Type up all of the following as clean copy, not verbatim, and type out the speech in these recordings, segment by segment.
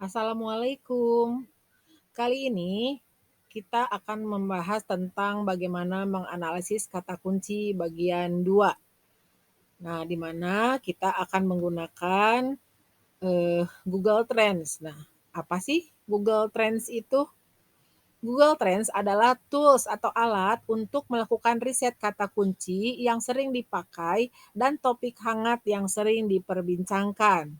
Assalamualaikum. Kali ini kita akan membahas tentang bagaimana menganalisis kata kunci bagian 2. Nah, di mana kita akan menggunakan Google Trends. Nah, apa sih Google Trends itu? Google Trends adalah tools atau alat untuk melakukan riset kata kunci yang sering dipakai dan topik hangat yang sering diperbincangkan.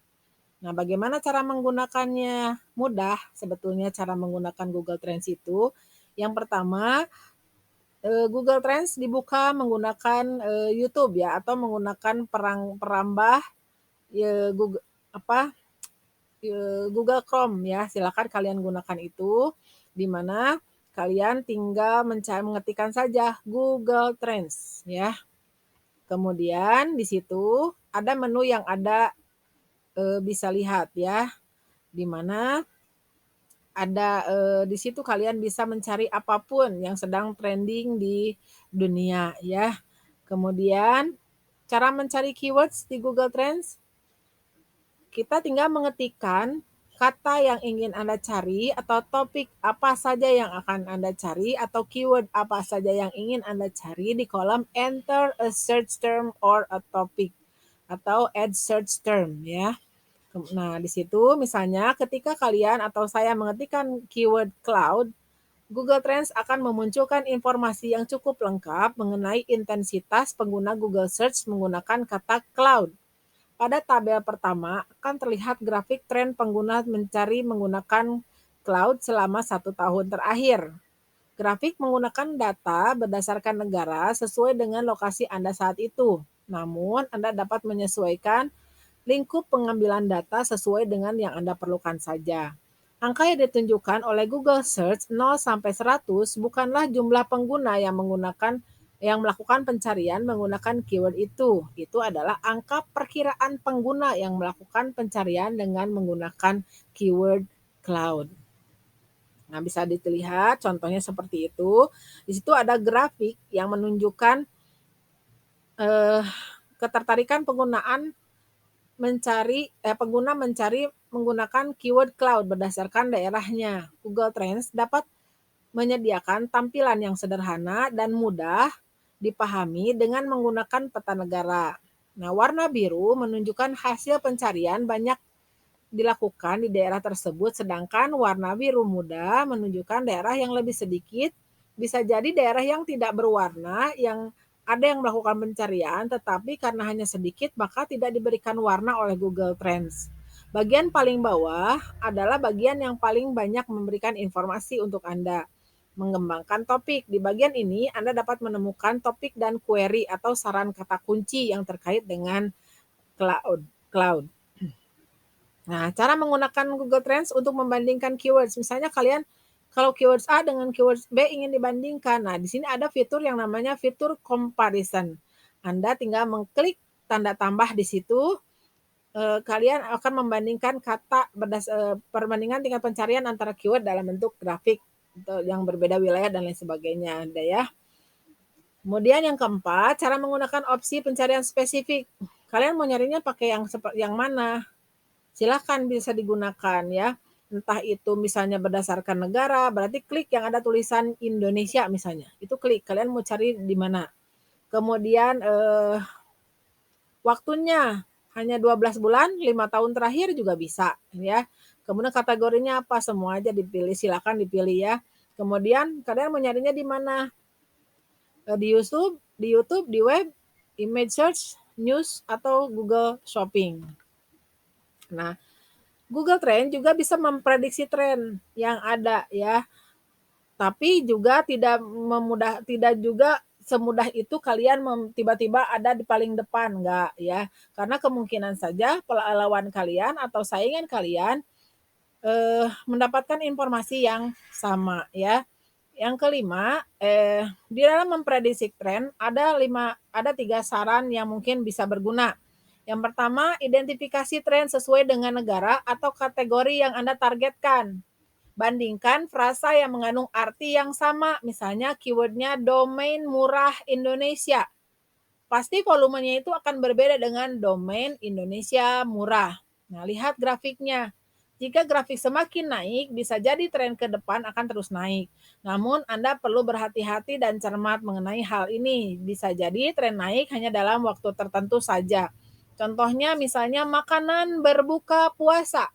Nah, bagaimana cara menggunakannya? Mudah sebetulnya cara menggunakan Google Trends itu. Yang pertama, Google Trends dibuka menggunakan YouTube ya, atau menggunakan perambah Google apa Google Chrome ya. Silakan kalian gunakan itu, di mana kalian tinggal mengetikkan saja Google Trends ya. Kemudian di situ ada menu yang ada bisa lihat ya, di mana ada di situ kalian bisa mencari apapun yang sedang trending di dunia ya. Kemudian cara mencari keywords di Google Trends, kita tinggal mengetikkan kata yang ingin Anda cari atau topik apa saja yang akan Anda cari atau keyword apa saja yang ingin Anda cari di kolom enter a search term or a topic atau add search term ya. Nah, di situ misalnya ketika kalian atau saya mengetikkan keyword cloud, Google Trends akan memunculkan informasi yang cukup lengkap mengenai intensitas pengguna Google Search menggunakan kata cloud. Pada tabel pertama akan terlihat grafik tren pengguna mencari menggunakan cloud selama 1 tahun terakhir. Grafik menggunakan data berdasarkan negara sesuai dengan lokasi Anda saat itu. Namun, Anda dapat menyesuaikan lingkup pengambilan data sesuai dengan yang Anda perlukan saja. Angka yang ditunjukkan oleh Google Search 0 sampai 100 bukanlah jumlah pengguna yang melakukan pencarian menggunakan keyword itu. Itu adalah angka perkiraan pengguna yang melakukan pencarian dengan menggunakan keyword cloud. Nah, bisa dilihat contohnya seperti itu. Di situ ada grafik yang menunjukkan ketertarikan pengguna mencari menggunakan keyword cloud berdasarkan daerahnya. Google Trends dapat menyediakan tampilan yang sederhana dan mudah dipahami dengan menggunakan peta negara. Nah, warna biru menunjukkan hasil pencarian banyak dilakukan di daerah tersebut, sedangkan warna biru muda menunjukkan daerah yang lebih sedikit. Bisa jadi daerah yang tidak berwarna, yang ada yang melakukan pencarian, tetapi karena hanya sedikit, maka tidak diberikan warna oleh Google Trends. Bagian paling bawah adalah bagian yang paling banyak memberikan informasi untuk Anda. Mengembangkan topik. Di bagian ini, Anda dapat menemukan topik dan query atau saran kata kunci yang terkait dengan cloud. Nah, cara menggunakan Google Trends untuk membandingkan keywords. Misalnya kalian kalau keywords A dengan keywords B ingin dibandingkan. Nah, di sini ada fitur yang namanya fitur comparison. Anda tinggal mengklik tanda tambah di situ. Kalian akan membandingkan perbandingan tingkat pencarian antara keyword dalam bentuk grafik yang berbeda wilayah dan lain sebagainya. Ada ya. Kemudian yang keempat, cara menggunakan opsi pencarian spesifik. Kalian mau nyarinya pakai yang mana? Silahkan bisa digunakan ya. Entah itu misalnya berdasarkan negara, berarti klik yang ada tulisan Indonesia misalnya. Itu klik, kalian mau cari di mana. Kemudian waktunya hanya 12 bulan, 5 tahun terakhir juga bisa ya. Kemudian kategorinya apa, semua aja dipilih, silakan dipilih ya. Kemudian kalian mau nyarinya di mana? Di YouTube, di web, image search, news, atau Google Shopping. Nah, Google Trend juga bisa memprediksi tren yang ada ya. Tapi juga tidak juga semudah itu kalian tiba-tiba ada di paling depan, enggak ya. Karena kemungkinan saja lawan kalian atau saingan kalian mendapatkan informasi yang sama ya. Yang kelima, di dalam memprediksi tren ada 3 saran yang mungkin bisa berguna. Yang pertama, identifikasi tren sesuai dengan negara atau kategori yang Anda targetkan. Bandingkan frasa yang mengandung arti yang sama, misalnya keywordnya domain murah Indonesia. Pasti volumenya itu akan berbeda dengan domain Indonesia murah. Nah, lihat grafiknya. Jika grafik semakin naik, bisa jadi tren ke depan akan terus naik. Namun, Anda perlu berhati-hati dan cermat mengenai hal ini. Bisa jadi tren naik hanya dalam waktu tertentu saja. Contohnya misalnya makanan berbuka puasa.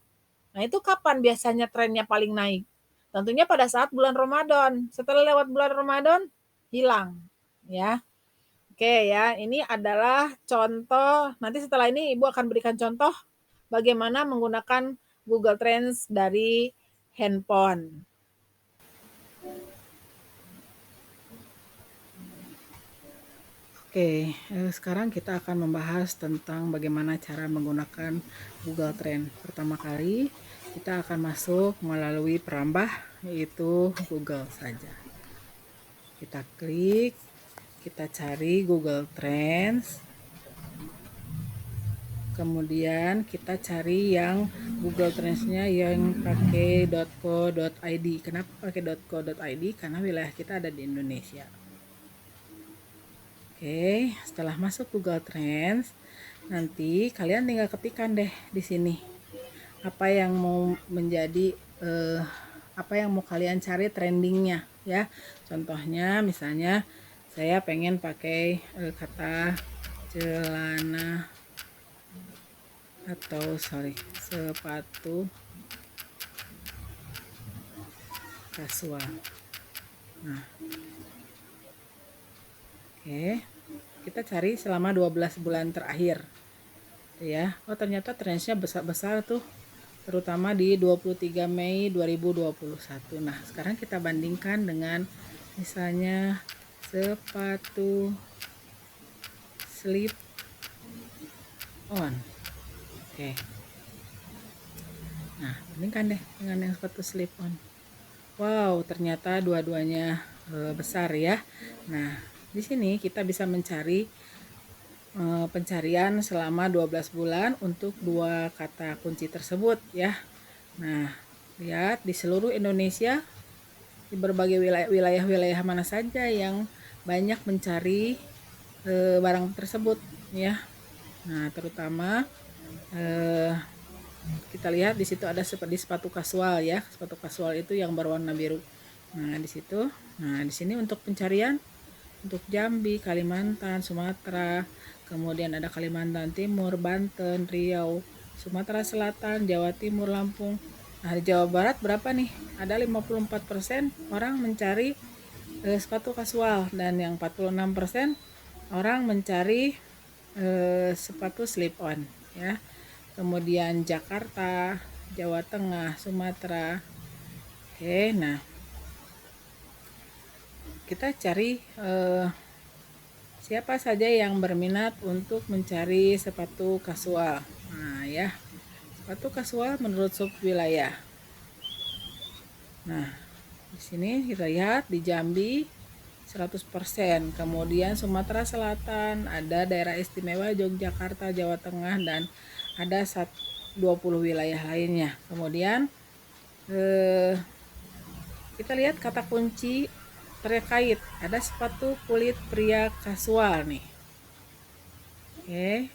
Nah, itu kapan biasanya trennya paling naik? Tentunya pada saat bulan Ramadan. Setelah lewat bulan Ramadan, hilang. Ya. Oke ya, ini adalah contoh. Nanti setelah ini Ibu akan berikan contoh bagaimana menggunakan Google Trends dari handphone. Oke, sekarang kita akan membahas tentang bagaimana cara menggunakan Google Trend. Pertama kali, kita akan masuk melalui perambah, yaitu Google saja. Kita klik, kita cari Google Trends. Kemudian kita cari yang Google Trends-nya yang pakai .co.id. Kenapa pakai .co.id? Karena wilayah kita ada di Indonesia. Oke, setelah masuk Google Trends, nanti kalian tinggal ketikkan deh di sini apa yang mau menjadi apa yang mau kalian cari trendingnya ya. Contohnya misalnya saya pengen pakai kata celana atau sepatu kasual. Nah, oke, kita cari selama 12 bulan terakhir ya. Oh, ternyata trendsnya besar-besar tuh, terutama di 23 Mei 2021. Nah, sekarang kita bandingkan dengan misalnya sepatu slip on. Oke. Nah, bandingkan deh dengan yang sepatu slip on. Wow, ternyata dua-duanya besar ya. Nah, di sini kita bisa mencari pencarian selama 12 bulan untuk dua kata kunci tersebut ya. Nah, lihat di seluruh Indonesia, di berbagai wilayah-wilayah mana saja yang banyak mencari barang tersebut ya. Nah, terutama kita lihat di situ ada seperti sepatu kasual ya. Sepatu kasual itu yang berwarna biru. Nah, di situ. Nah, di sini untuk pencarian untuk Jambi, Kalimantan, Sumatera, kemudian ada Kalimantan Timur, Banten, Riau, Sumatera Selatan, Jawa Timur, Lampung. Nah, di Jawa Barat berapa nih? Ada 54% orang mencari sepatu kasual dan yang 46% orang mencari sepatu slip on ya. Kemudian Jakarta, Jawa Tengah, Sumatera. Oke, nah kita cari siapa saja yang berminat untuk mencari sepatu kasual. Nah ya, sepatu kasual menurut sub wilayah. Nah, di sini kita lihat di Jambi 100%. Kemudian Sumatera Selatan, ada daerah istimewa Yogyakarta, Jawa Tengah, dan ada 20 wilayah lainnya. Kemudian kita lihat kata kunci terkait, ada sepatu kulit pria kasual nih. Oke.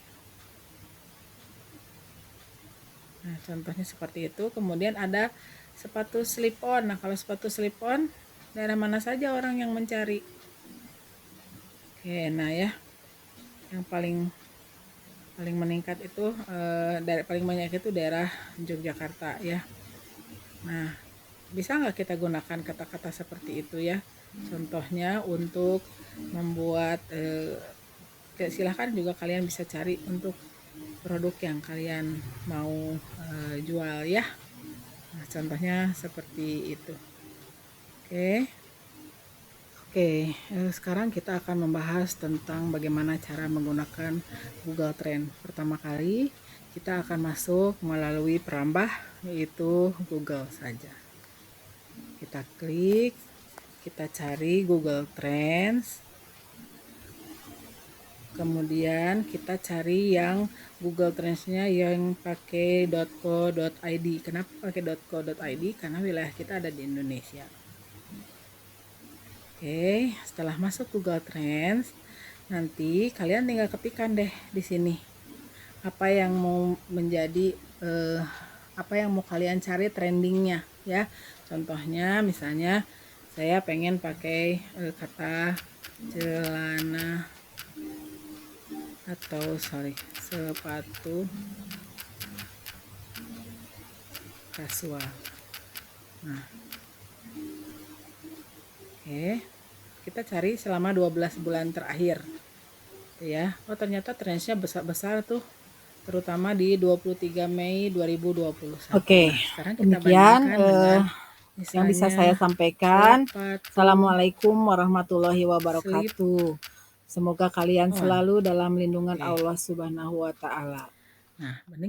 Nah, contohnya seperti itu. Kemudian ada sepatu slip on. Nah, kalau sepatu slip on, daerah mana saja orang yang mencari? Oke, nah ya, yang paling meningkat itu paling banyak itu daerah Yogyakarta ya. Nah, bisa nggak kita gunakan kata-kata seperti itu ya? Contohnya untuk membuat silahkan juga kalian bisa cari untuk produk yang kalian mau jual ya. Nah, contohnya seperti itu. Oke, sekarang kita akan membahas tentang bagaimana cara menggunakan Google Trend. Pertama kali kita akan masuk melalui perambah, yaitu Google saja. Kita klik, kita cari Google Trends. Kemudian kita cari yang Google Trends-nya yang pakai .co.id. Kenapa pakai .co.id? Karena wilayah kita ada di Indonesia. Oke, setelah masuk Google Trends, nanti kalian tinggal ketikkan deh di sini apa yang mau menjadi apa yang mau kalian cari trendingnya ya. Contohnya misalnya saya pengen pakai kata celana atau sepatu kasual. Nah, oke, kita cari selama 12 bulan terakhir ya. Oh ternyata trendsnya besar-besar tuh, terutama di 23 Mei 2021. Oke, Nah, sekarang kita demikian bandingkan dengan yang bisa saya sampaikan. Assalamualaikum warahmatullahi wabarakatuh. Semoga kalian selalu dalam lindungan Allah Subhanahu wa Ta'ala. Nah,